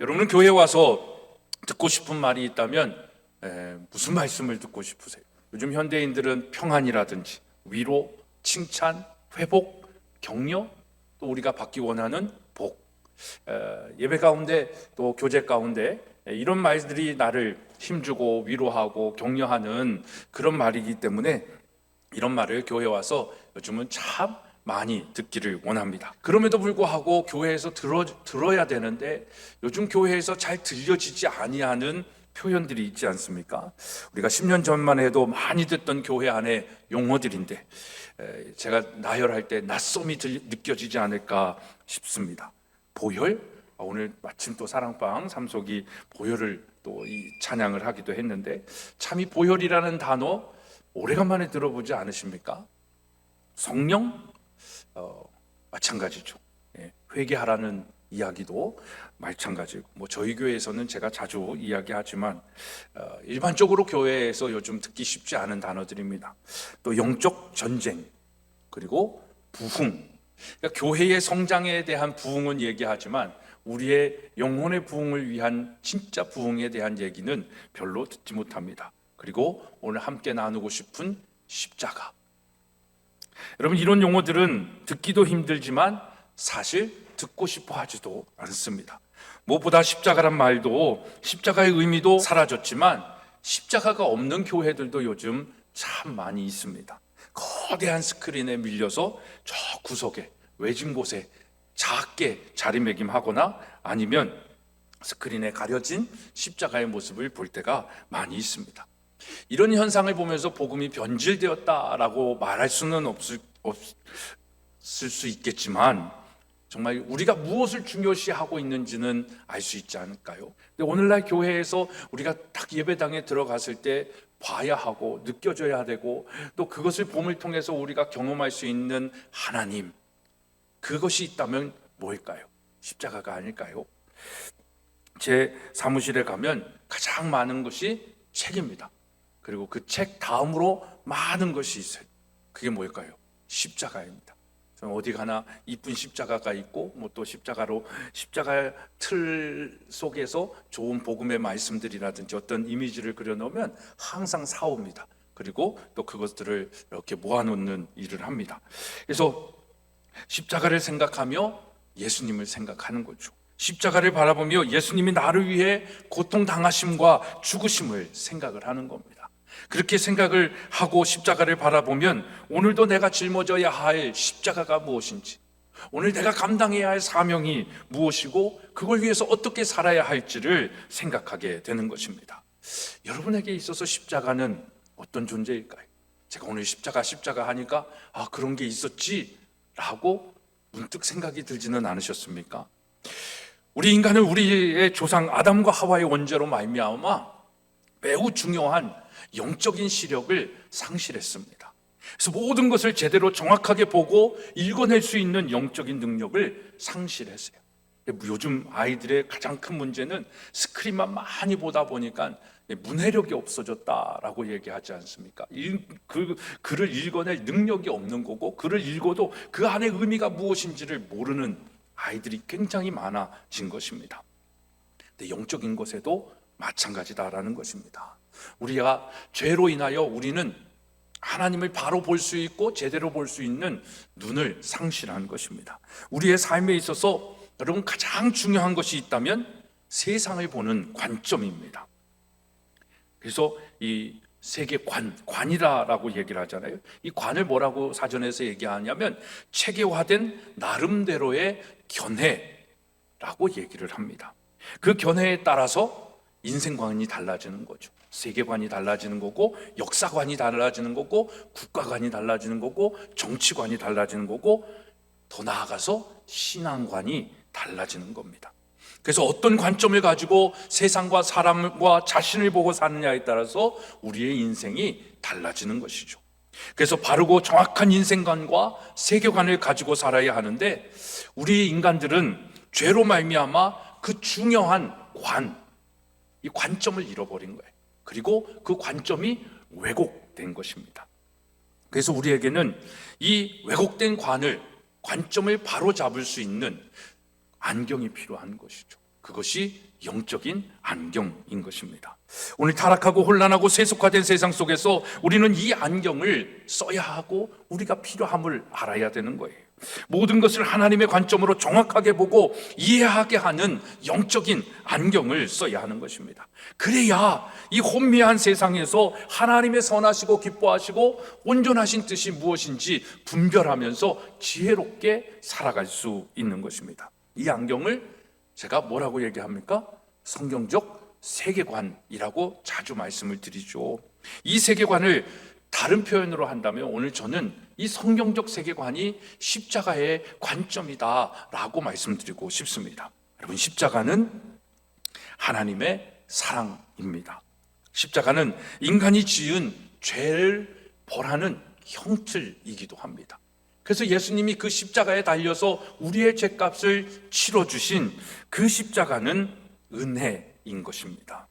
여러분은 교회에 와서 듣고 싶은 말이 있다면 무슨 말씀을 듣고 싶으세요? 요즘 현대인들은 평안이라든지 위로, 칭찬, 회복, 격려, 또 우리가 받기 원하는 복, 예배 가운데 또 교제 가운데 이런 말들이 나를 힘주고 위로하고 격려하는 그런 말이기 때문에 이런 말을 교회에 와서 요즘은 참 많이 듣기를 원합니다. 그럼에도 불구하고 교회에서 들어야 되는데 요즘 교회에서 잘 들려지지 아니하는 표현들이 있지 않습니까? 우리가 10년 전만 해도 많이 듣던 교회 안에 용어들인데 제가 나열할 때 낯섦이 느껴지지 않을까 싶습니다. 보혈? 오늘 마침 또 사랑방 삼속이 보혈을 또 이 찬양을 하기도 했는데 참 이 보혈이라는 단어 오래간만에 들어보지 않으십니까? 성령? 마찬가지죠. 회개하라는 이야기도 마찬가지고, 저희 교회에서는 제가 자주 이야기하지만 일반적으로 교회에서 요즘 듣기 쉽지 않은 단어들입니다. 또 영적 전쟁, 그리고 부흥. 그러니까 교회의 성장에 대한 부흥은 얘기하지만 우리의 영혼의 부흥을 위한 진짜 부흥에 대한 얘기는 별로 듣지 못합니다. 그리고 오늘 함께 나누고 싶은 십자가. 여러분, 이런 용어들은 듣기도 힘들지만 사실 듣고 싶어 하지도 않습니다. 무엇보다 십자가란 말도 십자가의 의미도 사라졌지만 십자가가 없는 교회들도 요즘 참 많이 있습니다. 거대한 스크린에 밀려서 저 구석에 외진 곳에 작게 자리매김하거나 아니면 스크린에 가려진 십자가의 모습을 볼 때가 많이 있습니다. 이런 현상을 보면서 복음이 변질되었다라고 말할 수는 없을 수 있겠지만 정말 우리가 무엇을 중요시하고 있는지는 알 수 있지 않을까요? 근데 오늘날 교회에서 우리가 딱 예배당에 들어갔을 때 봐야 하고 느껴져야 되고 또 그것을 봄을 통해서 우리가 경험할 수 있는 하나님, 그것이 있다면 뭘까요? 십자가가 아닐까요? 제 사무실에 가면 가장 많은 것이 책입니다. 그리고 그 책 다음으로 많은 것이 있어요. 그게 뭘까요? 십자가입니다. 저는 어디 가나 이쁜 십자가가 있고 또 십자가로 십자가 틀 속에서 좋은 복음의 말씀들이라든지 어떤 이미지를 그려놓으면 항상 사옵니다. 그리고 또 그것들을 이렇게 모아놓는 일을 합니다. 그래서 십자가를 생각하며 예수님을 생각하는 거죠. 십자가를 바라보며 예수님이 나를 위해 고통당하심과 죽으심을 생각을 하는 겁니다. 그렇게 생각을 하고 십자가를 바라보면 오늘도 내가 짊어져야 할 십자가가 무엇인지, 오늘 내가 감당해야 할 사명이 무엇이고 그걸 위해서 어떻게 살아야 할지를 생각하게 되는 것입니다. 여러분에게 있어서 십자가는 어떤 존재일까요? 제가 오늘 십자가 하니까 그런 게 있었지 라고 문득 생각이 들지는 않으셨습니까? 우리 인간은 우리의 조상 아담과 하와의 원죄로 말미암아 매우 중요한 영적인 시력을 상실했습니다. 그래서 모든 것을 제대로 정확하게 보고 읽어낼 수 있는 영적인 능력을 상실했어요. 요즘 아이들의 가장 큰 문제는 스크린만 많이 보다 보니까 문해력이 없어졌다라고 얘기하지 않습니까? 그 글을 읽어낼 능력이 없는 거고, 글을 읽어도 그 안에 의미가 무엇인지를 모르는 아이들이 굉장히 많아진 것입니다. 근데 영적인 것에도 마찬가지다라는 것입니다. 우리가 죄로 인하여 우리는 하나님을 바로 볼 수 있고 제대로 볼 수 있는 눈을 상실한 것입니다. 우리의 삶에 있어서 여러분 가장 중요한 것이 있다면 세상을 보는 관점입니다. 그래서 이 세계관이라고 얘기를 하잖아요. 이 관을 뭐라고 사전에서 얘기하냐면 체계화된 나름대로의 견해라고 얘기를 합니다. 그 견해에 따라서 인생관이 달라지는 거죠. 세계관이 달라지는 거고, 역사관이 달라지는 거고, 국가관이 달라지는 거고, 정치관이 달라지는 거고, 더 나아가서 신앙관이 달라지는 겁니다. 그래서 어떤 관점을 가지고 세상과 사람과 자신을 보고 사느냐에 따라서 우리의 인생이 달라지는 것이죠. 그래서 바르고 정확한 인생관과 세계관을 가지고 살아야 하는데 우리 인간들은 죄로 말미암아 그 중요한 이 관점을 잃어버린 거예요. 그리고 그 관점이 왜곡된 것입니다. 그래서 우리에게는 이 왜곡된 관점을 바로 잡을 수 있는 안경이 필요한 것이죠. 그것이 영적인 안경인 것입니다. 오늘 타락하고 혼란하고 세속화된 세상 속에서 우리는 이 안경을 써야 하고 우리가 필요함을 알아야 되는 거예요. 모든 것을 하나님의 관점으로 정확하게 보고 이해하게 하는 영적인 안경을 써야 하는 것입니다. 그래야 이 혼미한 세상에서 하나님의 선하시고 기뻐하시고 온전하신 뜻이 무엇인지 분별하면서 지혜롭게 살아갈 수 있는 것입니다. 이 안경을 제가 뭐라고 얘기합니까? 성경적 세계관이라고 자주 말씀을 드리죠. 이 세계관을 다른 표현으로 한다면 오늘 저는 이 성경적 세계관이 십자가의 관점이다라고 말씀드리고 싶습니다. 여러분, 십자가는 하나님의 사랑입니다. 십자가는 인간이 지은 죄를 벌하는 형틀이기도 합니다. 그래서 예수님이 그 십자가에 달려서 우리의 죄값을 치러주신 그 십자가는 은혜인 것입니다.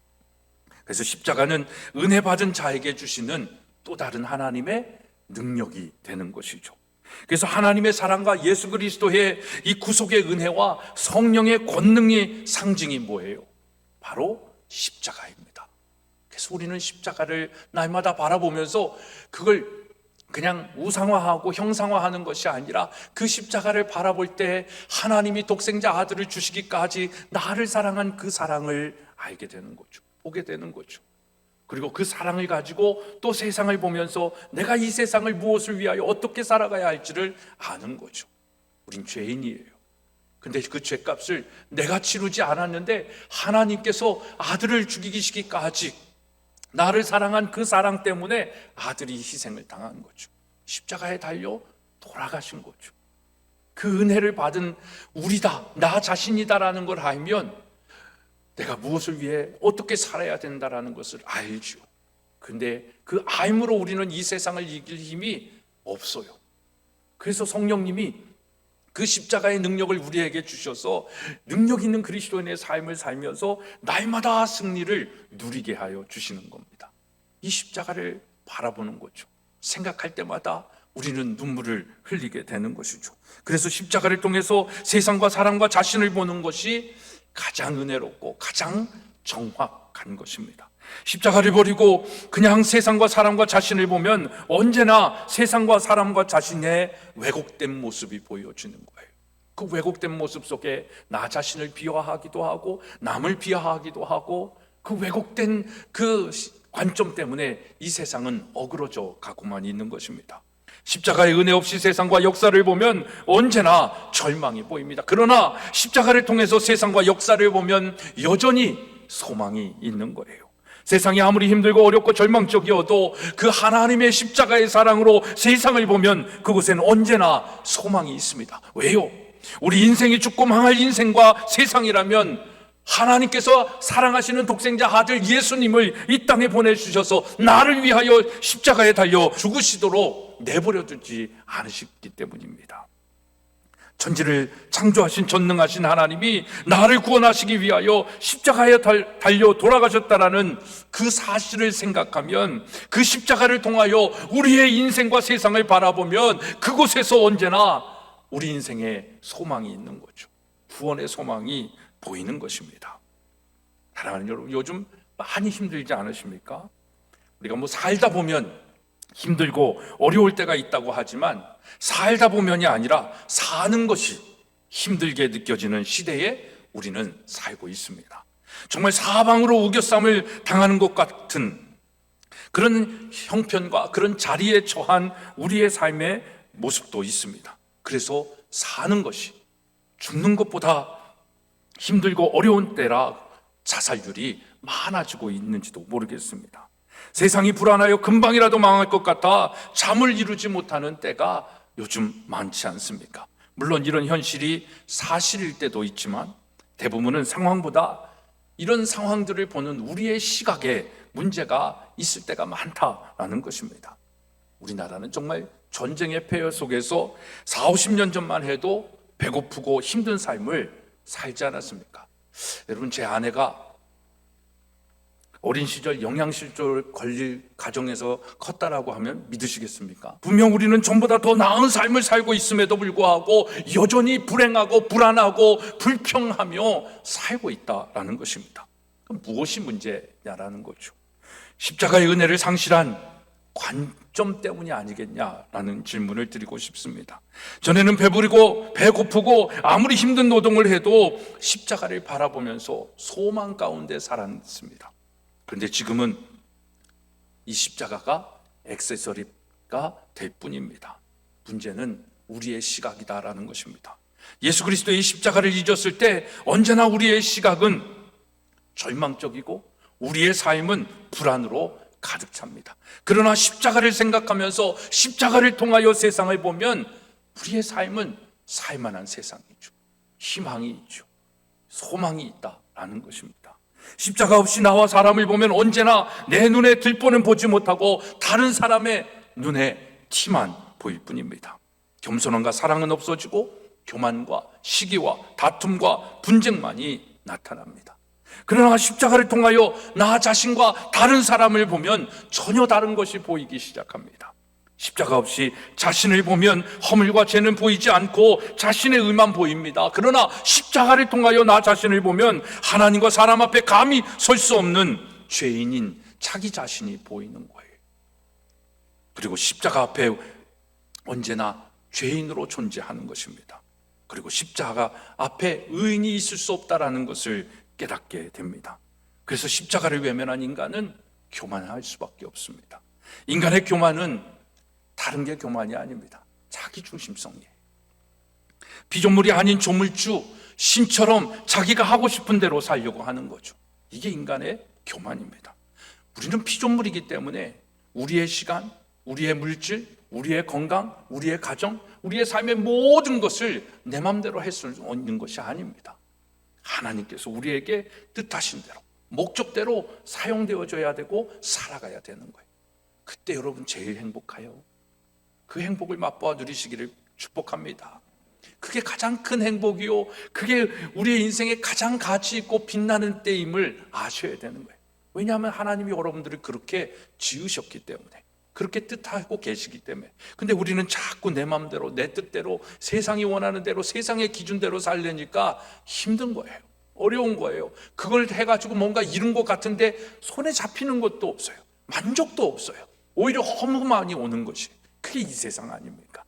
그래서 십자가는 은혜 받은 자에게 주시는 또 다른 하나님의 능력이 되는 것이죠. 그래서 하나님의 사랑과 예수 그리스도의 이 구속의 은혜와 성령의 권능의 상징이 뭐예요? 바로 십자가입니다. 그래서 우리는 십자가를 날마다 바라보면서 그걸 그냥 우상화하고 형상화하는 것이 아니라 그 십자가를 바라볼 때 하나님이 독생자 아들을 주시기까지 나를 사랑한 그 사랑을 알게 되는 거죠. 보게 되는 거죠. 그리고 그 사랑을 가지고 또 세상을 보면서 내가 이 세상을 무엇을 위하여 어떻게 살아가야 할지를 아는 거죠. 우린 죄인이에요. 근데 그 죄값을 내가 치르지 않았는데 하나님께서 아들을 죽이시기까지 나를 사랑한 그 사랑 때문에 아들이 희생을 당한 거죠. 십자가에 달려 돌아가신 거죠. 그 은혜를 받은 우리다, 나 자신이다라는 걸 알면 내가 무엇을 위해 어떻게 살아야 된다라는 것을 알죠. 근데 그 알므로 우리는 이 세상을 이길 힘이 없어요. 그래서 성령님이 그 십자가의 능력을 우리에게 주셔서 능력 있는 그리스도인의 삶을 살면서 날마다 승리를 누리게 하여 주시는 겁니다. 이 십자가를 바라보는 거죠. 생각할 때마다 우리는 눈물을 흘리게 되는 것이죠. 그래서 십자가를 통해서 세상과 사람과 자신을 보는 것이 가장 은혜롭고 가장 정확한 것입니다. 십자가를 버리고 그냥 세상과 사람과 자신을 보면 언제나 세상과 사람과 자신의 왜곡된 모습이 보여지는 거예요. 그 왜곡된 모습 속에 나 자신을 비하하기도 하고 남을 비하하기도 하고 그 왜곡된 그 관점 때문에 이 세상은 어그러져 가고만 있는 것입니다. 십자가의 은혜 없이 세상과 역사를 보면 언제나 절망이 보입니다. 그러나 십자가를 통해서 세상과 역사를 보면 여전히 소망이 있는 거예요. 세상이 아무리 힘들고 어렵고 절망적이어도 그 하나님의 십자가의 사랑으로 세상을 보면 그곳에는 언제나 소망이 있습니다. 왜요? 우리 인생이 죽고 망할 인생과 세상이라면 하나님께서 사랑하시는 독생자 아들 예수님을 이 땅에 보내주셔서 나를 위하여 십자가에 달려 죽으시도록 내버려 두지 않으셨기 때문입니다. 천지를 창조하신 전능하신 하나님이 나를 구원하시기 위하여 십자가에 달려 돌아가셨다라는 그 사실을 생각하면 그 십자가를 통하여 우리의 인생과 세상을 바라보면 그곳에서 언제나 우리 인생에 소망이 있는 거죠. 구원의 소망이 보이는 것입니다. 사랑하는 여러분, 요즘 많이 힘들지 않으십니까? 우리가 살다 보면 힘들고 어려울 때가 있다고 하지만 살다 보면이 아니라 사는 것이 힘들게 느껴지는 시대에 우리는 살고 있습니다. 정말 사방으로 우겨쌈을 당하는 것 같은 그런 형편과 그런 자리에 처한 우리의 삶의 모습도 있습니다. 그래서 사는 것이 죽는 것보다 힘들고 어려운 때라 자살률이 많아지고 있는지도 모르겠습니다. 세상이 불안하여 금방이라도 망할 것 같아 잠을 이루지 못하는 때가 요즘 많지 않습니까? 물론 이런 현실이 사실일 때도 있지만 대부분은 상황보다 이런 상황들을 보는 우리의 시각에 문제가 있을 때가 많다라는 것입니다. 우리나라는 정말 전쟁의 폐허 속에서 40-50년 전만 해도 배고프고 힘든 삶을 살지 않았습니까? 여러분, 제 아내가 어린 시절 영양실조 걸릴 가정에서 컸다라고 하면 믿으시겠습니까? 분명 우리는 전보다 더 나은 삶을 살고 있음에도 불구하고 여전히 불행하고 불안하고 불평하며 살고 있다라는 것입니다. 그럼 무엇이 문제냐라는 거죠. 십자가의 은혜를 상실한 관점 때문이 아니겠냐라는 질문을 드리고 싶습니다. 전에는 배부르고 배고프고 아무리 힘든 노동을 해도 십자가를 바라보면서 소망 가운데 살았습니다. 그런데 지금은 이 십자가가 액세서리가 될 뿐입니다. 문제는 우리의 시각이다라는 것입니다. 예수 그리스도의 십자가를 잊었을 때 언제나 우리의 시각은 절망적이고 우리의 삶은 불안으로 가득 찹니다. 그러나 십자가를 생각하면서 십자가를 통하여 세상을 보면 우리의 삶은 살만한 세상이죠. 희망이 있죠. 소망이 있다라는 것입니다. 십자가 없이 나와 사람을 보면 언제나 내 눈에 들보는 보지 못하고 다른 사람의 눈에 티만 보일 뿐입니다. 겸손함과 사랑은 없어지고 교만과 시기와 다툼과 분쟁만이 나타납니다. 그러나 십자가를 통하여 나 자신과 다른 사람을 보면 전혀 다른 것이 보이기 시작합니다. 십자가 없이 자신을 보면 허물과 죄는 보이지 않고 자신의 의만 보입니다. 그러나 십자가를 통하여 나 자신을 보면 하나님과 사람 앞에 감히 설 수 없는 죄인인 자기 자신이 보이는 거예요. 그리고 십자가 앞에 언제나 죄인으로 존재하는 것입니다. 그리고 십자가 앞에 의인이 있을 수 없다라는 것을 깨닫게 됩니다. 그래서 십자가를 외면한 인간은 교만할 수밖에 없습니다. 인간의 교만은 다른 게 교만이 아닙니다. 자기 중심성이에요. 피조물이 아닌 조물주, 신처럼 자기가 하고 싶은 대로 살려고 하는 거죠. 이게 인간의 교만입니다. 우리는 피조물이기 때문에 우리의 시간, 우리의 물질, 우리의 건강, 우리의 가정, 우리의 삶의 모든 것을 내 마음대로 할 수 있는 것이 아닙니다. 하나님께서 우리에게 뜻하신 대로, 목적대로 사용되어져야 되고 살아가야 되는 거예요. 그때 여러분 제일 행복해요. 그 행복을 맛보아 누리시기를 축복합니다. 그게 가장 큰 행복이요, 그게 우리의 인생에 가장 가치 있고 빛나는 때임을 아셔야 되는 거예요. 왜냐하면 하나님이 여러분들을 그렇게 지으셨기 때문에, 그렇게 뜻하고 계시기 때문에. 근데 우리는 자꾸 내 마음대로, 내 뜻대로, 세상이 원하는 대로, 세상의 기준대로 살려니까 힘든 거예요. 어려운 거예요. 그걸 해가지고 뭔가 이룬 것 같은데 손에 잡히는 것도 없어요. 만족도 없어요. 오히려 허무만이 오는 것이, 그게 이 세상 아닙니까?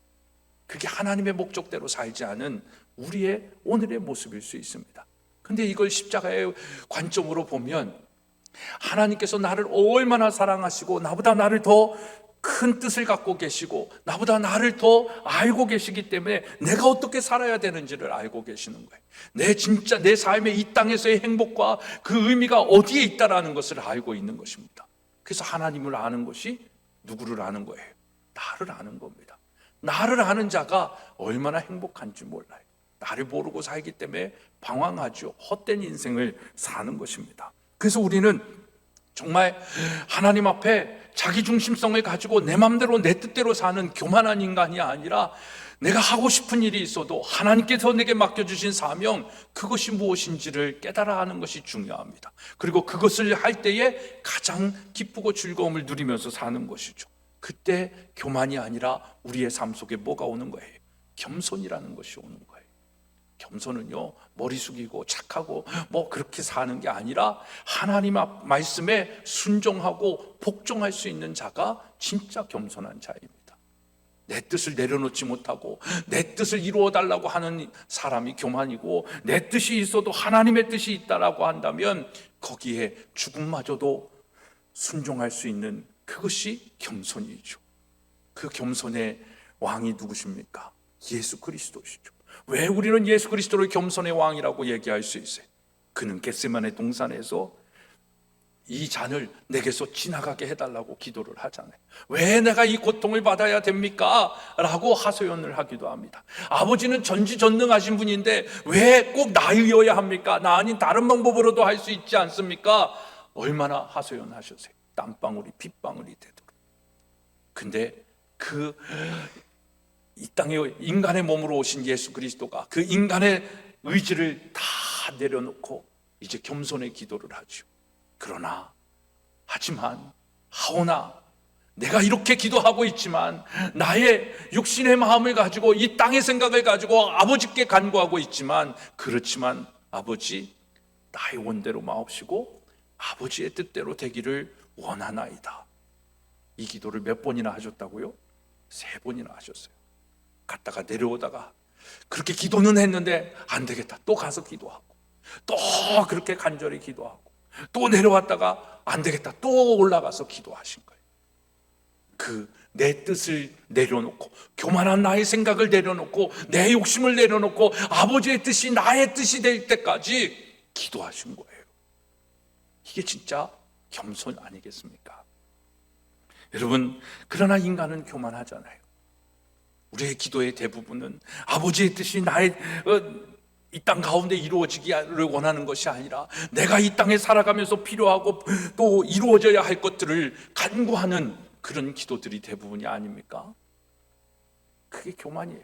그게 하나님의 목적대로 살지 않은 우리의 오늘의 모습일 수 있습니다. 근데 이걸 십자가의 관점으로 보면 하나님께서 나를 얼마나 사랑하시고 나보다 나를 더 큰 뜻을 갖고 계시고 나보다 나를 더 알고 계시기 때문에 내가 어떻게 살아야 되는지를 알고 계시는 거예요. 내 삶의 이 땅에서의 행복과 그 의미가 어디에 있다라는 것을 알고 있는 것입니다. 그래서 하나님을 아는 것이 누구를 아는 거예요? 나를 아는 겁니다. 나를 아는 자가 얼마나 행복한지 몰라요. 나를 모르고 살기 때문에 방황하죠. 헛된 인생을 사는 것입니다. 그래서 우리는 정말 하나님 앞에 자기 중심성을 가지고 내 맘대로 내 뜻대로 사는 교만한 인간이 아니라 내가 하고 싶은 일이 있어도 하나님께서 내게 맡겨주신 사명, 그것이 무엇인지를 깨달아 하는 것이 중요합니다. 그리고 그것을 할 때에 가장 기쁘고 즐거움을 누리면서 사는 것이죠. 그때 교만이 아니라 우리의 삶 속에 뭐가 오는 거예요? 겸손이라는 것이 오는 거예요. 겸손은요, 머리 숙이고 착하고 뭐 그렇게 사는 게 아니라 하나님 말씀에 순종하고 복종할 수 있는 자가 진짜 겸손한 자입니다. 내 뜻을 내려놓지 못하고 내 뜻을 이루어 달라고 하는 사람이 교만이고, 내 뜻이 있어도 하나님의 뜻이 있다라고 한다면 거기에 죽음마저도 순종할 수 있는, 그것이 겸손이죠. 그 겸손의 왕이 누구십니까? 예수 그리스도시죠. 왜 우리는 예수 그리스도를 겸손의 왕이라고 얘기할 수 있어요? 그는 겟세마네 동산에서 이 잔을 내게서 지나가게 해달라고 기도를 하잖아요. 왜 내가 이 고통을 받아야 됩니까? 라고 하소연을 하기도 합니다. 아버지는 전지전능하신 분인데 왜 꼭 나이어야 합니까? 나 아닌 다른 방법으로도 할 수 있지 않습니까? 얼마나 하소연하셨어요. 땀방울이 핏방울이 되도록. 근데 이 땅에 인간의 몸으로 오신 예수 그리스도가 그 인간의 의지를 다 내려놓고 이제 겸손의 기도를 하죠. 그러나 하지만 하오나 내가 이렇게 기도하고 있지만, 나의 육신의 마음을 가지고 이 땅의 생각을 가지고 아버지께 간구하고 있지만, 그렇지만 아버지, 나의 원대로 마옵시고 아버지의 뜻대로 되기를 원하나이다. 이 기도를 몇 번이나 하셨다고요? 3번이나 하셨어요. 갔다가 내려오다가 그렇게 기도는 했는데 안 되겠다, 또 가서 기도하고, 또 그렇게 간절히 기도하고, 또 내려왔다가 안 되겠다, 또 올라가서 기도하신 거예요. 내 뜻을 내려놓고, 교만한 나의 생각을 내려놓고, 내 욕심을 내려놓고 아버지의 뜻이 나의 뜻이 될 때까지 기도하신 거예요. 이게 진짜 겸손 아니겠습니까? 여러분, 그러나 인간은 교만하잖아요. 우리의 기도의 대부분은 아버지의 뜻이 나의 이 땅 가운데 이루어지기를 원하는 것이 아니라, 내가 이 땅에 살아가면서 필요하고 또 이루어져야 할 것들을 간구하는 그런 기도들이 대부분이 아닙니까? 그게 교만이에요.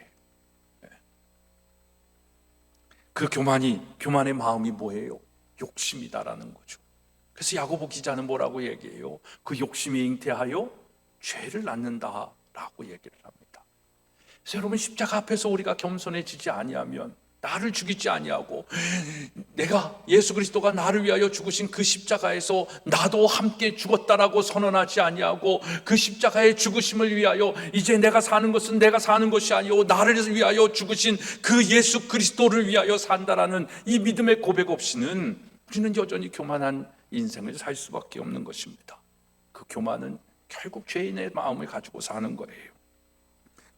그 교만의 마음이 뭐예요? 욕심이다라는 거죠. 그래서 야고보 기자는 뭐라고 얘기해요? 그 욕심이 잉태하여 죄를 낳는다라고 얘기를 합니다. 그래서 여러분, 십자가 앞에서 우리가 겸손해지지 아니하면, 나를 죽이지 아니하고 내가, 예수 그리스도가 나를 위하여 죽으신 그 십자가에서 나도 함께 죽었다라고 선언하지 아니하고, 그 십자가의 죽으심을 위하여 이제 내가 사는 것은 내가 사는 것이 아니오 나를 위하여 죽으신 그 예수 그리스도를 위하여 산다라는 이 믿음의 고백 없이는 우리는 여전히 교만한 인생을 살 수밖에 없는 것입니다. 그 교만은 결국 죄인의 마음을 가지고 사는 거예요.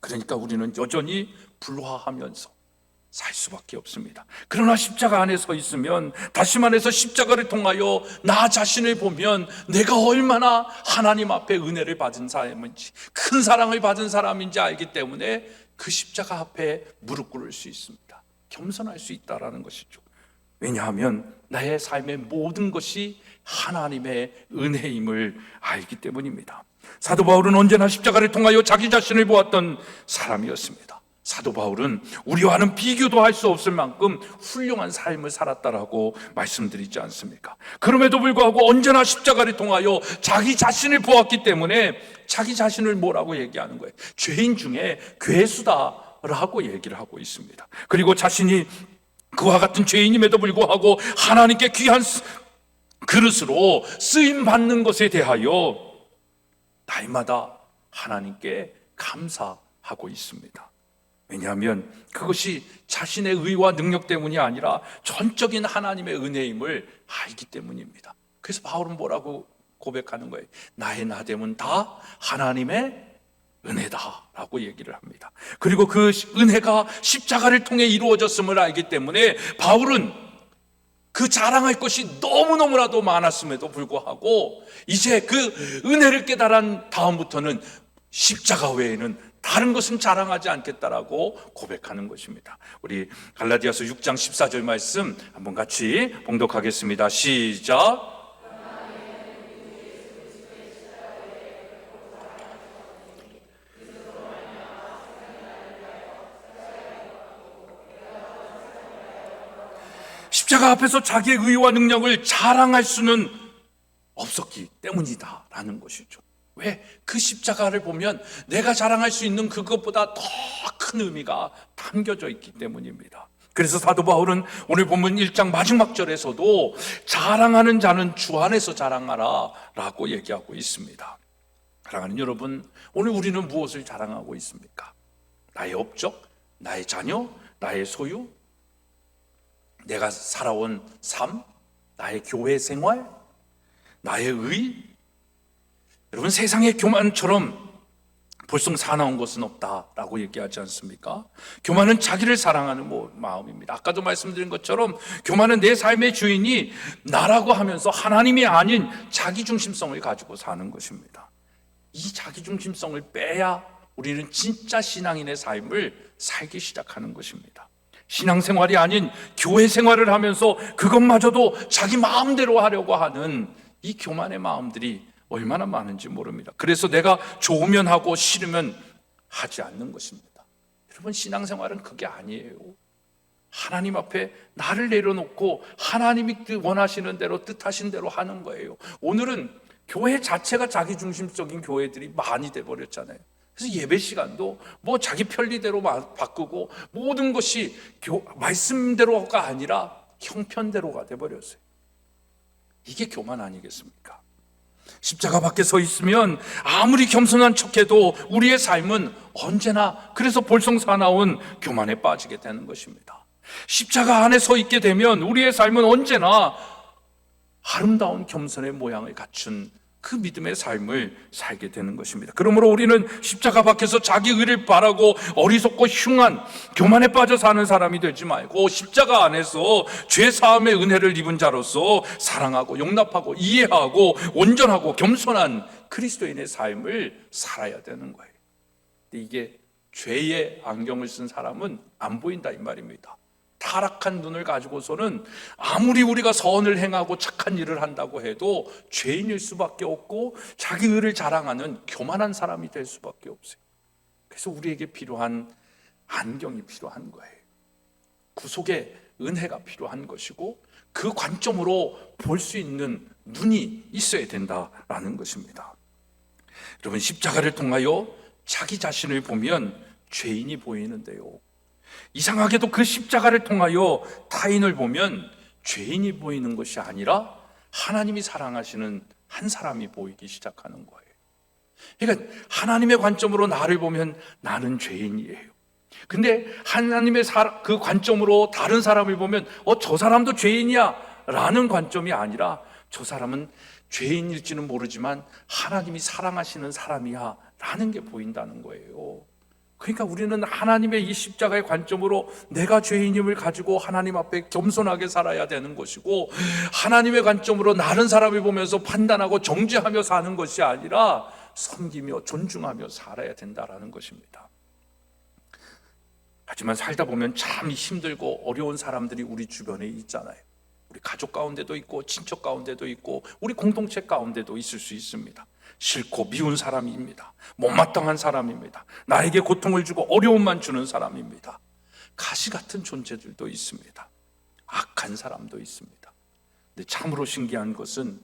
그러니까 우리는 여전히 불화하면서 살 수밖에 없습니다. 그러나 십자가 안에 서 있으면, 다시 말해서 십자가를 통하여 나 자신을 보면 내가 얼마나 하나님 앞에 은혜를 받은 사람인지, 큰 사랑을 받은 사람인지 알기 때문에 그 십자가 앞에 무릎 꿇을 수 있습니다. 겸손할 수 있다라는 것이죠. 왜냐하면 나의 삶의 모든 것이 하나님의 은혜임을 알기 때문입니다. 사도 바울은 언제나 십자가를 통하여 자기 자신을 보았던 사람이었습니다. 사도 바울은 우리와는 비교도 할 수 없을 만큼 훌륭한 삶을 살았다라고 말씀드리지 않습니까? 그럼에도 불구하고 언제나 십자가를 통하여 자기 자신을 보았기 때문에 자기 자신을 뭐라고 얘기하는 거예요? 죄인 중에 괴수다라고 얘기를 하고 있습니다. 그리고 자신이 그와 같은 죄인임에도 불구하고 하나님께 귀한 그릇으로 쓰임 받는 것에 대하여 날마다 하나님께 감사하고 있습니다. 왜냐하면 그것이 자신의 의와 능력 때문이 아니라 전적인 하나님의 은혜임을 알기 때문입니다. 그래서 바울은 뭐라고 고백하는 거예요? 나의 나됨은 다 하나님의 은혜다라고 얘기를 합니다. 그리고 그 은혜가 십자가를 통해 이루어졌음을 알기 때문에 바울은 그 자랑할 것이 너무너무나도 많았음에도 불구하고 이제 그 은혜를 깨달은 다음부터는 십자가 외에는 다른 것은 자랑하지 않겠다라고 고백하는 것입니다. 우리 갈라디아서 6장 14절 말씀 한번 같이 봉독하겠습니다. 시작. 십자가 앞에서 자기의 의와 능력을 자랑할 수는 없었기 때문이다라는 것이죠. 왜? 그 십자가를 보면 내가 자랑할 수 있는 그것보다 더 큰 의미가 담겨져 있기 때문입니다. 그래서 사도 바울은 오늘 본문 1장 마지막 절에서도 자랑하는 자는 주 안에서 자랑하라 라고 얘기하고 있습니다. 사랑하는 여러분, 오늘 우리는 무엇을 자랑하고 있습니까? 나의 업적, 나의 자녀, 나의 소유, 내가 살아온 삶, 나의 교회 생활, 나의 의. 여러분, 세상의 교만처럼 볼썽 사나운 것은 없다라고 얘기하지 않습니까? 교만은 자기를 사랑하는 마음입니다. 아까도 말씀드린 것처럼 교만은 내 삶의 주인이 나라고 하면서 하나님이 아닌 자기중심성을 가지고 사는 것입니다. 이 자기중심성을 빼야 우리는 진짜 신앙인의 삶을 살기 시작하는 것입니다. 신앙생활이 아닌 교회 생활을 하면서 그것마저도 자기 마음대로 하려고 하는 이 교만의 마음들이 얼마나 많은지 모릅니다. 그래서 내가 좋으면 하고 싫으면 하지 않는 것입니다. 여러분, 신앙생활은 그게 아니에요. 하나님 앞에 나를 내려놓고 하나님이 원하시는 대로 뜻하신 대로 하는 거예요. 오늘은 교회 자체가 자기중심적인 교회들이 많이 돼버렸잖아요. 그래서 예배 시간도 뭐 자기 편리대로 바꾸고 모든 것이 말씀대로가 아니라 형편대로가 돼버렸어요. 이게 교만 아니겠습니까? 십자가 밖에 서 있으면 아무리 겸손한 척해도 우리의 삶은 언제나 그래서 볼성사나운 교만에 빠지게 되는 것입니다. 십자가 안에 서 있게 되면 우리의 삶은 언제나 아름다운 겸손의 모양을 갖춘 그 믿음의 삶을 살게 되는 것입니다. 그러므로 우리는 십자가 밖에서 자기 의를 바라고 어리석고 흉한 교만에 빠져 사는 사람이 되지 말고 십자가 안에서 죄 사함의 은혜를 입은 자로서 사랑하고 용납하고 이해하고 온전하고 겸손한 그리스도인의 삶을 살아야 되는 거예요. 근데 이게 죄의 안경을 쓴 사람은 안 보인다 이 말입니다. 타락한 눈을 가지고서는 아무리 우리가 선을 행하고 착한 일을 한다고 해도 죄인일 수밖에 없고 자기 의를 자랑하는 교만한 사람이 될 수밖에 없어요. 그래서 우리에게 필요한 안경이 필요한 거예요. 구속의 은혜가 필요한 것이고 그 관점으로 볼 수 있는 눈이 있어야 된다라는 것입니다. 여러분, 십자가를 통하여 자기 자신을 보면 죄인이 보이는데요, 이상하게도 그 십자가를 통하여 타인을 보면 죄인이 보이는 것이 아니라 하나님이 사랑하시는 한 사람이 보이기 시작하는 거예요. 그러니까 하나님의 관점으로 나를 보면 나는 죄인이에요. 근데 하나님의 그 관점으로 다른 사람을 보면 저 사람도 죄인이야 라는 관점이 아니라 저 사람은 죄인일지는 모르지만 하나님이 사랑하시는 사람이야 라는 게 보인다는 거예요. 그러니까 우리는 하나님의 이 십자가의 관점으로 내가 죄인임을 가지고 하나님 앞에 겸손하게 살아야 되는 것이고, 하나님의 관점으로 다른 사람을 보면서 판단하고 정죄하며 사는 것이 아니라 섬기며 존중하며 살아야 된다라는 것입니다. 하지만 살다 보면 참 힘들고 어려운 사람들이 우리 주변에 있잖아요. 우리 가족 가운데도 있고 친척 가운데도 있고 우리 공동체 가운데도 있을 수 있습니다. 싫고 미운 사람입니다. 못마땅한 사람입니다. 나에게 고통을 주고 어려움만 주는 사람입니다. 가시 같은 존재들도 있습니다. 악한 사람도 있습니다. 근데 참으로 신기한 것은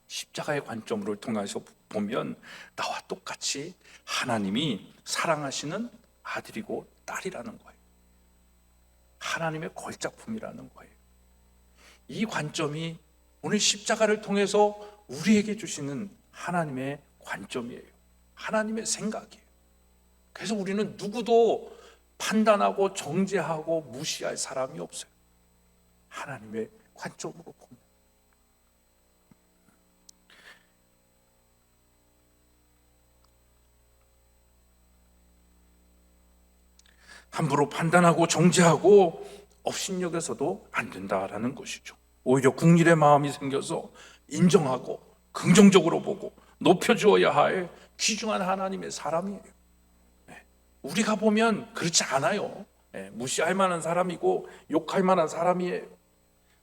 십자가의 관점으로 통해서 보면 나와 똑같이 하나님이 사랑하시는 아들이고 딸이라는 거예요. 하나님의 걸작품이라는 거예요. 이 관점이 오늘 십자가를 통해서 우리에게 주시는 하나님의 관점이에요. 하나님의 생각이에요. 그래서 우리는 누구도 판단하고 정죄하고 무시할 사람이 없어요. 하나님의 관점으로 보면. 함부로 판단하고 정죄하고 업신여겨서도 안 된다라는 것이죠. 오히려 국률의 마음이 생겨서 인정하고 긍정적으로 보고 높여주어야 할 귀중한 하나님의 사람이에요. 우리가 보면 그렇지 않아요. 무시할 만한 사람이고 욕할 만한 사람이에요.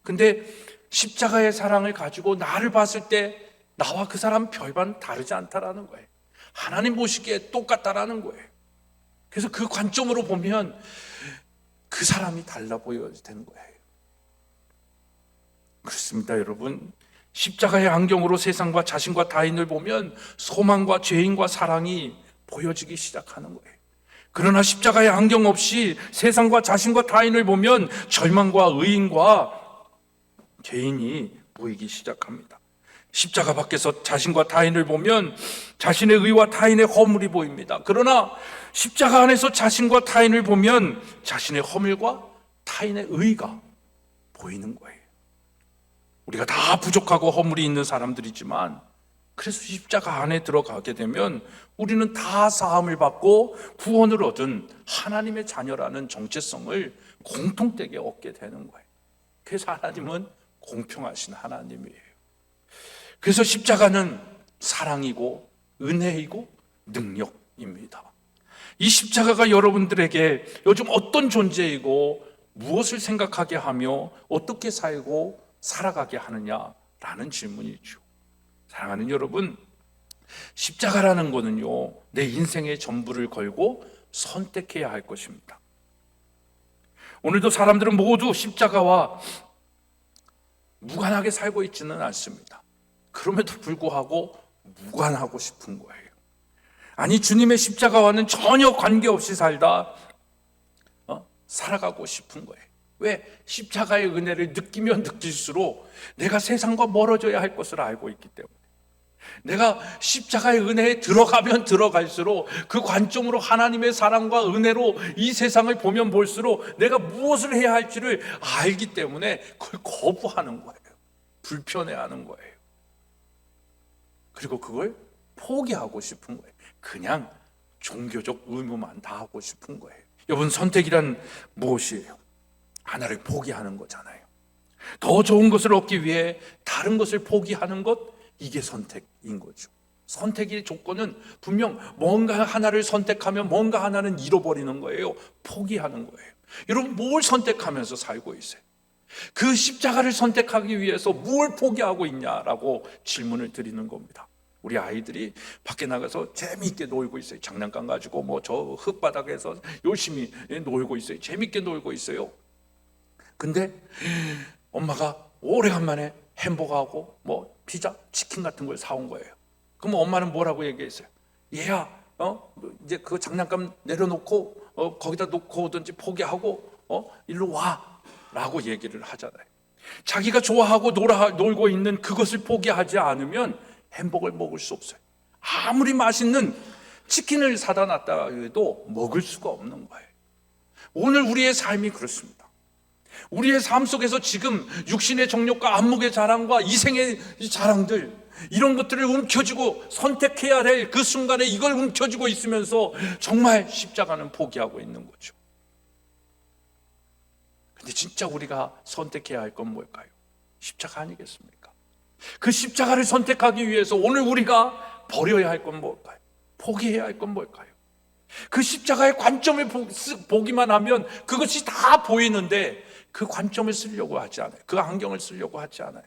근데 십자가의 사랑을 가지고 나를 봤을 때 나와 그 사람 별반 다르지 않다라는 거예요. 하나님 보시기에 똑같다라는 거예요. 그래서 그 관점으로 보면 그 사람이 달라 보여야 되는 거예요. 그렇습니다, 여러분. 십자가의 안경으로 세상과 자신과 타인을 보면 소망과 죄인과 사랑이 보여지기 시작하는 거예요. 그러나 십자가의 안경 없이 세상과 자신과 타인을 보면 절망과 의인과 죄인이 보이기 시작합니다. 십자가 밖에서 자신과 타인을 보면 자신의 의와 타인의 허물이 보입니다. 그러나 십자가 안에서 자신과 타인을 보면 자신의 허물과 타인의 의가 보이는 거예요. 우리가 다 부족하고 허물이 있는 사람들이지만 그래서 십자가 안에 들어가게 되면 우리는 다 사함을 받고 구원을 얻은 하나님의 자녀라는 정체성을 공통되게 얻게 되는 거예요. 그래서 하나님은 공평하신 하나님이에요. 그래서 십자가는 사랑이고 은혜이고 능력입니다. 이 십자가가 여러분들에게 요즘 어떤 존재이고 무엇을 생각하게 하며 어떻게 살고 살아가게 하느냐라는 질문이죠. 사랑하는 여러분, 십자가라는 것은요, 내 인생의 전부를 걸고 선택해야 할 것입니다. 오늘도 사람들은 모두 십자가와 무관하게 살고 있지는 않습니다. 그럼에도 불구하고 무관하고 싶은 거예요. 아니, 주님의 십자가와는 전혀 관계없이 살아가고 싶은 거예요. 왜? 십자가의 은혜를 느끼면 느낄수록 내가 세상과 멀어져야 할 것을 알고 있기 때문에, 내가 십자가의 은혜에 들어가면 들어갈수록 그 관점으로 하나님의 사랑과 은혜로 이 세상을 보면 볼수록 내가 무엇을 해야 할지를 알기 때문에 그걸 거부하는 거예요. 불편해하는 거예요. 그리고 그걸 포기하고 싶은 거예요. 그냥 종교적 의무만 다 하고 싶은 거예요. 여러분, 선택이란 무엇이에요? 하나를 포기하는 거잖아요. 더 좋은 것을 얻기 위해 다른 것을 포기하는 것, 이게 선택인 거죠. 선택의 조건은 분명 뭔가 하나를 선택하면 뭔가 하나는 잃어버리는 거예요. 포기하는 거예요. 여러분, 뭘 선택하면서 살고 있어요? 그 십자가를 선택하기 위해서 뭘 포기하고 있냐라고 질문을 드리는 겁니다. 우리 아이들이 밖에 나가서 재미있게 놀고 있어요. 장난감 가지고 저 흙바닥에서 열심히 놀고 있어요. 재미있게 놀고 있어요. 근데 엄마가 오래간만에 햄버거하고 피자, 치킨 같은 걸 사온 거예요. 그럼 엄마는 뭐라고 얘기했어요? 얘야, 이제 그 장난감 내려놓고 거기다 놓고 오든지 포기하고 일로 와 라고 얘기를 하잖아요. 자기가 좋아하고 놀고 있는 그것을 포기하지 않으면 햄버거를 먹을 수 없어요. 아무리 맛있는 치킨을 사다 놨다 해도 먹을 수가 없는 거예요. 오늘 우리의 삶이 그렇습니다. 우리의 삶 속에서 지금 육신의 정욕과 안목의 자랑과 이생의 자랑들, 이런 것들을 움켜쥐고 선택해야 될 그 순간에 이걸 움켜쥐고 있으면서 정말 십자가는 포기하고 있는 거죠. 근데 진짜 우리가 선택해야 할 건 뭘까요? 십자가 아니겠습니까? 그 십자가를 선택하기 위해서 오늘 우리가 버려야 할 건 뭘까요? 포기해야 할 건 뭘까요? 그 십자가의 관점을 보기만 하면 그것이 다 보이는데 그 관점을 쓰려고 하지 않아요. 그 안경을 쓰려고 하지 않아요.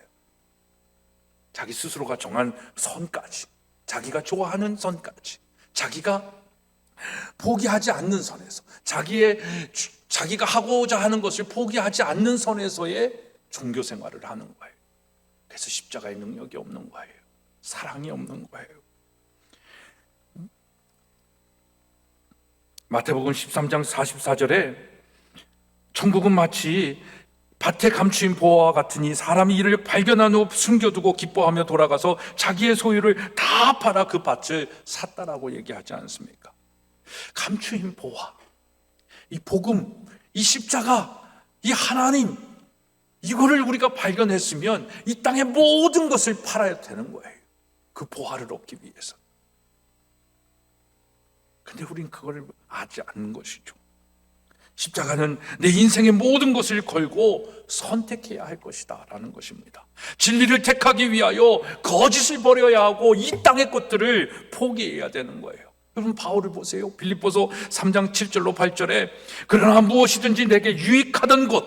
자기 스스로가 정한 선까지, 자기가 좋아하는 선까지, 자기가 포기하지 않는 선에서, 자기가 하고자 하는 것을 포기하지 않는 선에서의 종교 생활을 하는 거예요. 그래서 십자가의 능력이 없는 거예요. 사랑이 없는 거예요. 마태복음 13장 44절에 천국은 마치 밭에 감추인 보화와 같으니 사람이 이를 발견한 후 숨겨두고 기뻐하며 돌아가서 자기의 소유를 다 팔아 그 밭을 샀다라고 얘기하지 않습니까? 감추인 보화, 이 복음, 이 십자가, 이 하나님, 이거를 우리가 발견했으면 이 땅의 모든 것을 팔아야 되는 거예요. 그 보화를 얻기 위해서. 근데 우린 그걸 알지 않는 것이죠. 십자가는 내 인생의 모든 것을 걸고 선택해야 할 것이다 라는 것입니다. 진리를 택하기 위하여 거짓을 버려야 하고 이 땅의 것들을 포기해야 되는 거예요. 여러분, 바울을 보세요. 빌립보서 3장 7절로 8절에 그러나 무엇이든지 내게 유익하던 것,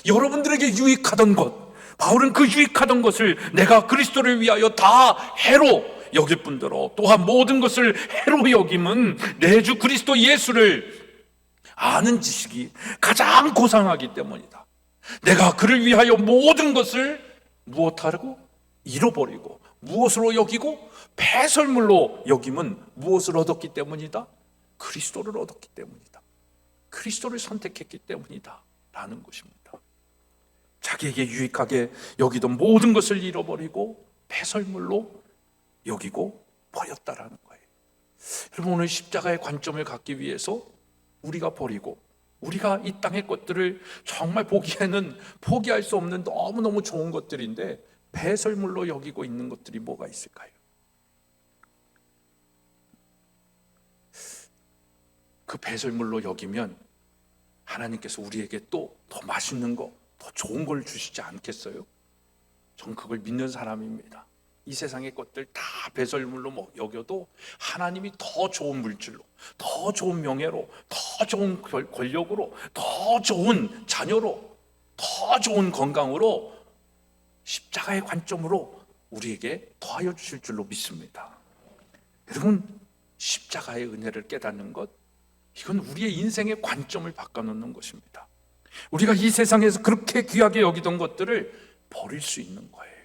여러분들에게 유익하던 것, 바울은 그 유익하던 것을 내가 그리스도를 위하여 다 해로 여길 뿐더러 또한 모든 것을 해로 여김은 내 주 그리스도 예수를 아는 지식이 가장 고상하기 때문이다. 내가 그를 위하여 모든 것을 무엇하고 잃어버리고 무엇으로 여기고 배설물로 여김은 무엇을 얻었기 때문이다? 그리스도를 얻었기 때문이다. 그리스도를 선택했기 때문이다 라는 것입니다. 자기에게 유익하게 여기던 모든 것을 잃어버리고 배설물로 여기고 버렸다라는 거예요. 여러분, 오늘 십자가의 관점을 갖기 위해서 우리가 버리고 우리가 이 땅의 것들을 정말 보기에는 포기할 수 없는 너무너무 좋은 것들인데 배설물로 여기고 있는 것들이 뭐가 있을까요? 그 배설물로 여기면 하나님께서 우리에게 또 더 맛있는 거, 더 좋은 걸 주시지 않겠어요? 전 그걸 믿는 사람입니다. 이 세상의 것들 다 배설물로 여겨도 하나님이 더 좋은 물질로, 더 좋은 명예로, 더 좋은 권력으로, 더 좋은 자녀로, 더 좋은 건강으로 십자가의 관점으로 우리에게 더하여 주실 줄로 믿습니다. 여러분, 십자가의 은혜를 깨닫는 것, 이건 우리의 인생의 관점을 바꿔놓는 것입니다. 우리가 이 세상에서 그렇게 귀하게 여기던 것들을 버릴 수 있는 거예요.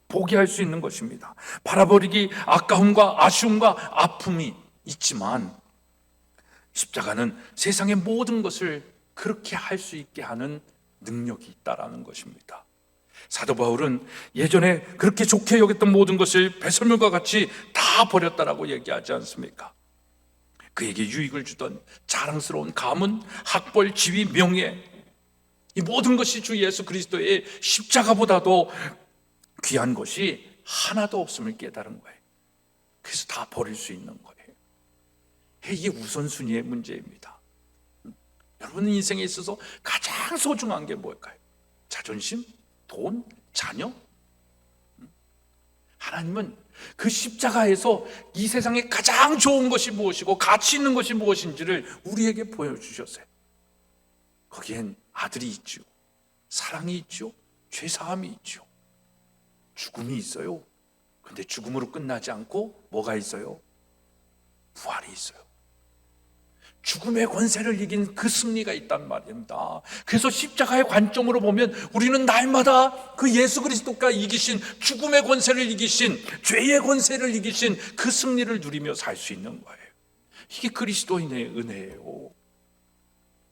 포기할 수 있는 것입니다. 바라버리기 아까움과 아쉬움과 아픔이 있지만 십자가는 세상의 모든 것을 그렇게 할 수 있게 하는 능력이 있다라는 것입니다. 사도 바울은 예전에 그렇게 좋게 여겼던 모든 것을 배설물과 같이 다 버렸다라고 얘기하지 않습니까? 그에게 유익을 주던 자랑스러운 가문, 학벌, 지위, 명예, 이 모든 것이 주 예수 그리스도의 십자가보다도 귀한 것이 하나도 없음을 깨달은 거예요. 그래서 다 버릴 수 있는 거예요. 이게 우선순위의 문제입니다. 여러분 인생에 있어서 가장 소중한 게 뭘까요? 자존심? 돈? 자녀? 하나님은 그 십자가에서 이 세상에 가장 좋은 것이 무엇이고 가치 있는 것이 무엇인지를 우리에게 보여주셨어요. 거기엔 아들이 있죠, 사랑이 있죠, 죄사함이 있죠, 죽음이 있어요. 근데 죽음으로 끝나지 않고 뭐가 있어요? 부활이 있어요. 죽음의 권세를 이긴 그 승리가 있단 말입니다. 그래서 십자가의 관점으로 보면 우리는 날마다 그 예수 그리스도가 이기신 죽음의 권세를 이기신 죄의 권세를 이기신 그 승리를 누리며 살 수 있는 거예요. 이게 그리스도인의 은혜예요.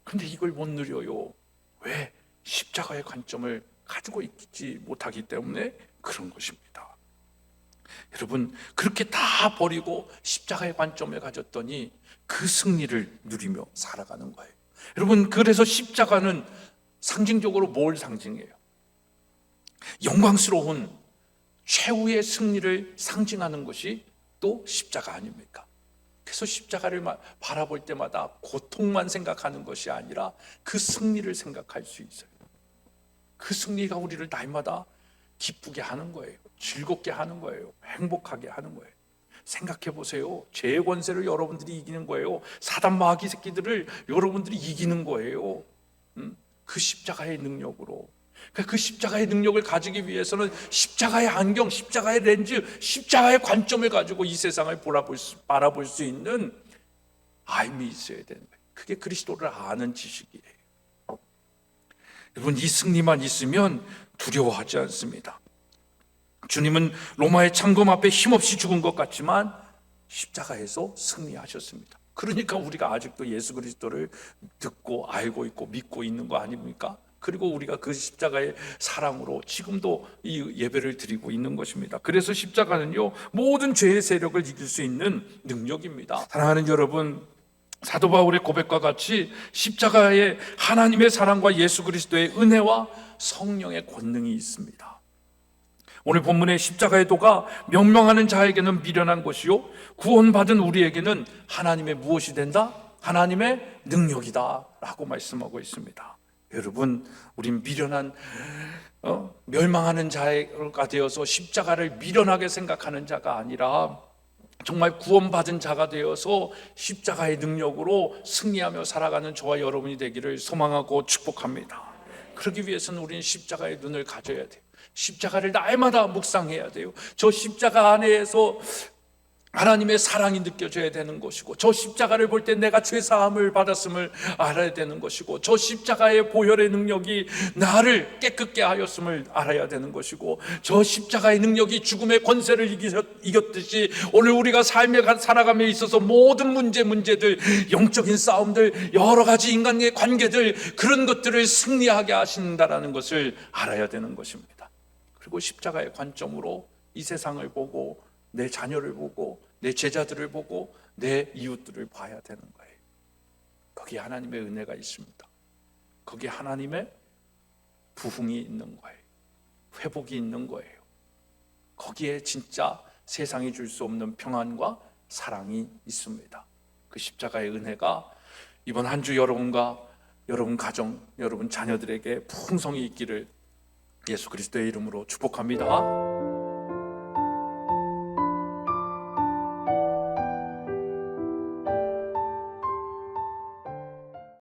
근데 이걸 못 누려요. 왜? 십자가의 관점을 가지고 있지 못하기 때문에 그런 것입니다. 여러분, 그렇게 다 버리고 십자가의 관점을 가졌더니 그 승리를 누리며 살아가는 거예요. 여러분, 그래서 십자가는 상징적으로 뭘 상징해요? 영광스러운 최후의 승리를 상징하는 것이 또 십자가 아닙니까? 그래서 십자가를 바라볼 때마다 고통만 생각하는 것이 아니라 그 승리를 생각할 수 있어요. 그 승리가 우리를 날마다 기쁘게 하는 거예요. 즐겁게 하는 거예요. 행복하게 하는 거예요. 생각해 보세요. 죄의 권세를 여러분들이 이기는 거예요. 사단 마귀 새끼들을 여러분들이 이기는 거예요. 그 십자가의 능력으로. 그 십자가의 능력을 가지기 위해서는 십자가의 안경, 십자가의 렌즈, 십자가의 관점을 가지고 이 세상을 바라볼 수 있는 알미 있어야 되는 거예요. 그게 그리스도를 아는 지식이에요. 여러분, 이 승리만 있으면 두려워하지 않습니다. 주님은 로마의 창검 앞에 힘없이 죽은 것 같지만 십자가에서 승리하셨습니다. 그러니까 우리가 아직도 예수 그리스도를 듣고 알고 있고 믿고 있는 거 아닙니까? 그리고 우리가 그 십자가의 사랑으로 지금도 이 예배를 드리고 있는 것입니다. 그래서 십자가는요, 모든 죄의 세력을 이길 수 있는 능력입니다. 사랑하는 여러분, 사도 바울의 고백과 같이 십자가에 하나님의 사랑과 예수 그리스도의 은혜와 성령의 권능이 있습니다. 오늘 본문의 십자가의 도가 명망하는 자에게는 미련한 것이요, 구원받은 우리에게는 하나님의 무엇이 된다? 하나님의 능력이다 라고 말씀하고 있습니다. 여러분, 우린 미련한 멸망하는 자가 되어서 십자가를 미련하게 생각하는 자가 아니라 정말 구원받은 자가 되어서 십자가의 능력으로 승리하며 살아가는 저와 여러분이 되기를 소망하고 축복합니다. 그러기 위해서는 우리는 십자가의 눈을 가져야 돼요. 십자가를 날마다 묵상해야 돼요. 저 십자가 안에서 하나님의 사랑이 느껴져야 되는 것이고, 저 십자가를 볼 때 내가 죄사함을 받았음을 알아야 되는 것이고, 저 십자가의 보혈의 능력이 나를 깨끗게 하였음을 알아야 되는 것이고, 저 십자가의 능력이 죽음의 권세를 이겼듯이 오늘 우리가 삶에 살아감에 있어서 모든 문제들, 영적인 싸움들, 여러 가지 인간의 관계들, 그런 것들을 승리하게 하신다라는 것을 알아야 되는 것입니다. 그리고 십자가의 관점으로 이 세상을 보고, 내 자녀를 보고, 내 제자들을 보고, 내 이웃들을 봐야 되는 거예요. 거기에 하나님의 은혜가 있습니다. 거기에 하나님의 부흥이 있는 거예요. 회복이 있는 거예요. 거기에 진짜 세상이 줄 수 없는 평안과 사랑이 있습니다. 그 십자가의 은혜가 이번 한 주 여러분과 여러분 가정, 여러분 자녀들에게 풍성히 있기를 예수 그리스도의 이름으로 축복합니다.